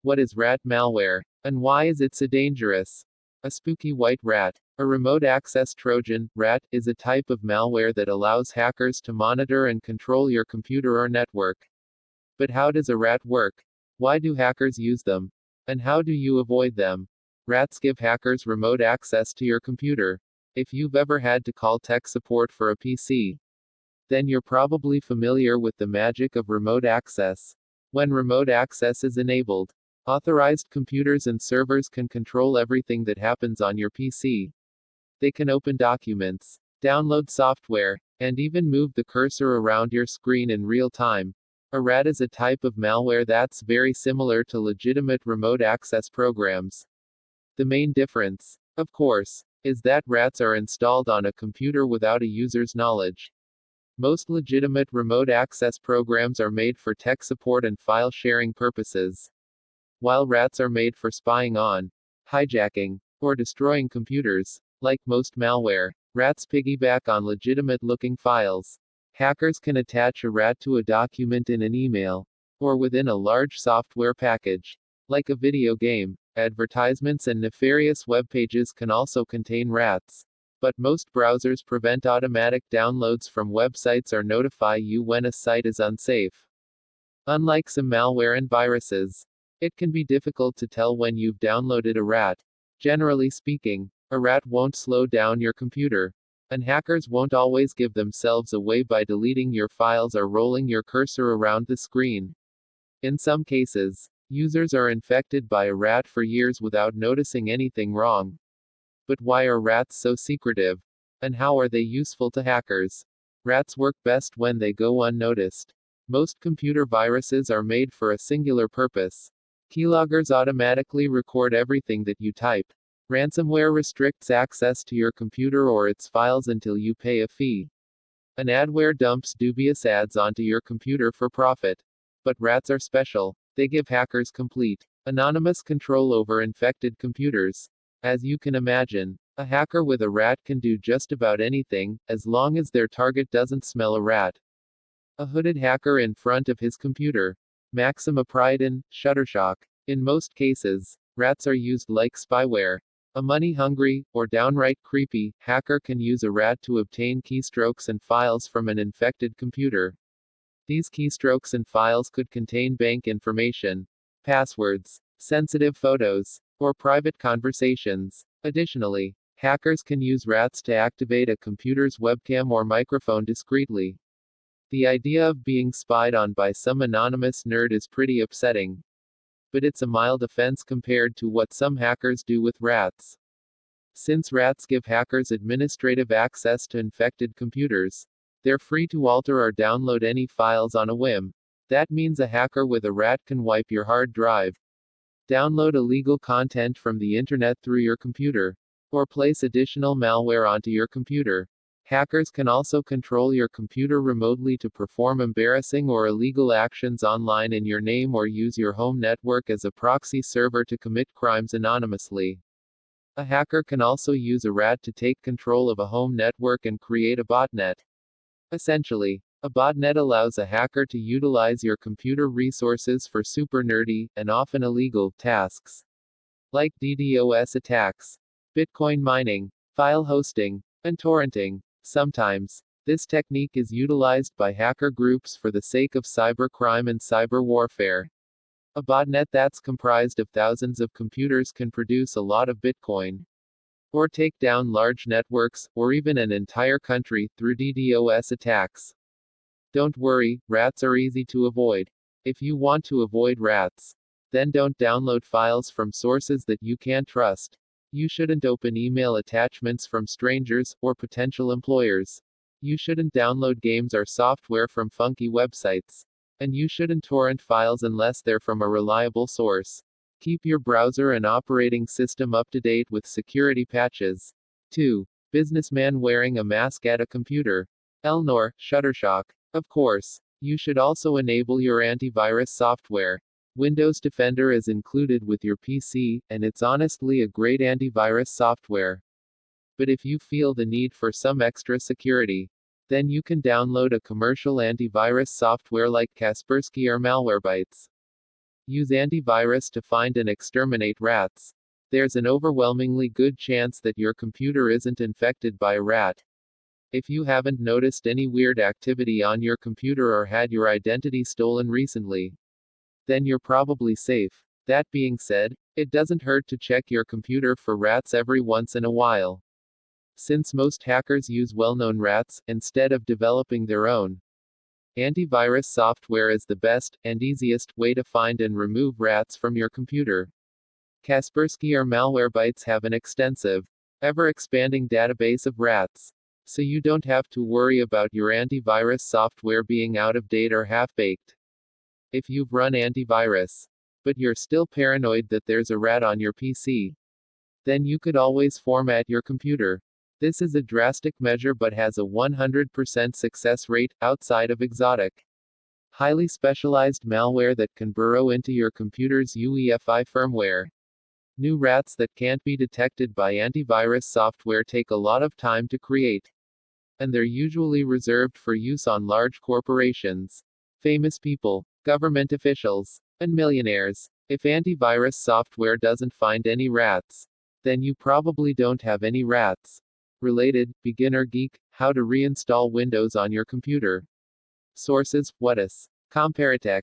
What is rat malware? And why is it so dangerous? A spooky white rat. A remote access Trojan, rat, is a type of malware that allows hackers to monitor and control your computer or network. But how does a rat work? Why do hackers use them? And how do you avoid them? Rats give hackers remote access to your computer. If you've ever had to call tech support for a PC, then you're probably familiar with the magic of remote access. When remote access is enabled, authorized computers and servers can control everything that happens on your PC. They can open documents, download software, and even move the cursor around your screen in real time. A rat is a type of malware that's very similar to legitimate remote access programs. The main difference, of course, is that rats are installed on a computer without a user's knowledge. Most legitimate remote access programs are made for tech support and file sharing purposes, while rats are made for spying on, hijacking, or destroying computers. Like most malware, rats piggyback on legitimate-looking files. Hackers can attach a rat to a document in an email, or within a large software package, like a video game. Advertisements and nefarious web pages can also contain rats. But most browsers prevent automatic downloads from websites or notify you when a site is unsafe. Unlike some malware and viruses, it can be difficult to tell when you've downloaded a rat. Generally speaking, a rat won't slow down your computer, and hackers won't always give themselves away by deleting your files or rolling your cursor around the screen. In some cases, users are infected by a rat for years without noticing anything wrong. But why are rats so secretive? And how are they useful to hackers? Rats work best when they go unnoticed. Most computer viruses are made for a singular purpose. Keyloggers automatically record everything that you type. Ransomware restricts access to your computer or its files until you pay a fee. An adware dumps dubious ads onto your computer for profit. But rats are special. They give hackers complete, anonymous control over infected computers. As you can imagine, a hacker with a rat can do just about anything, as long as their target doesn't smell a rat. A hooded hacker in front of his computer. Maxima Pride in Shuttershock. In most cases, rats are used like spyware. A money-hungry, or downright creepy, hacker can use a rat to obtain keystrokes and files from an infected computer. These keystrokes and files could contain bank information, passwords, sensitive photos, or private conversations. Additionally, hackers can use rats to activate a computer's webcam or microphone discreetly. The idea of being spied on by some anonymous nerd is pretty upsetting. But it's a mild offense compared to what some hackers do with rats. Since rats give hackers administrative access to infected computers, they're free to alter or download any files on a whim. That means a hacker with a rat can wipe your hard drive, download illegal content from the internet through your computer, or place additional malware onto your computer. Hackers can also control your computer remotely to perform embarrassing or illegal actions online in your name or use your home network as a proxy server to commit crimes anonymously. A hacker can also use a rat to take control of a home network and create a botnet. Essentially, a botnet allows a hacker to utilize your computer resources for super nerdy, and often illegal, tasks. Like DDoS attacks, Bitcoin mining, file hosting, and torrenting. Sometimes, this technique is utilized by hacker groups for the sake of cybercrime and cyber warfare. A botnet that's comprised of thousands of computers can produce a lot of Bitcoin, or take down large networks, or even an entire country, through DDoS attacks. Don't worry, rats are easy to avoid. If you want to avoid rats, then don't download files from sources that you can't trust. You shouldn't open email attachments from strangers, or potential employers. You shouldn't download games or software from funky websites. And you shouldn't torrent files unless they're from a reliable source. Keep your browser and operating system up to date with security patches. 2. Businessman wearing a mask at a computer. Elnor, Shuttershock. Of course, you should also enable your antivirus software. Windows Defender is included with your PC, and it's honestly a great antivirus software. But if you feel the need for some extra security, then you can download a commercial antivirus software like Kaspersky or Malwarebytes. Use antivirus to find and exterminate rats. There's an overwhelmingly good chance that your computer isn't infected by a rat. If you haven't noticed any weird activity on your computer or had your identity stolen recently, then you're probably safe. That being said, it doesn't hurt to check your computer for rats every once in a while. Since most hackers use well-known rats, instead of developing their own, antivirus software is the best, and easiest, way to find and remove rats from your computer. Kaspersky or Malwarebytes have an extensive, ever-expanding database of rats. So you don't have to worry about your antivirus software being out of date or half-baked. If you've run antivirus, but you're still paranoid that there's a rat on your PC, then you could always format your computer. This is a drastic measure but has a 100% success rate, outside of exotic, highly specialized malware that can burrow into your computer's UEFI firmware. New rats that can't be detected by antivirus software take a lot of time to create, and they're usually reserved for use on large corporations, famous people, government officials, and millionaires. If antivirus software doesn't find any rats, then you probably don't have any rats. Related, Beginner Geek, How to Reinstall Windows on Your Computer. Sources, Whatis. Comparitech.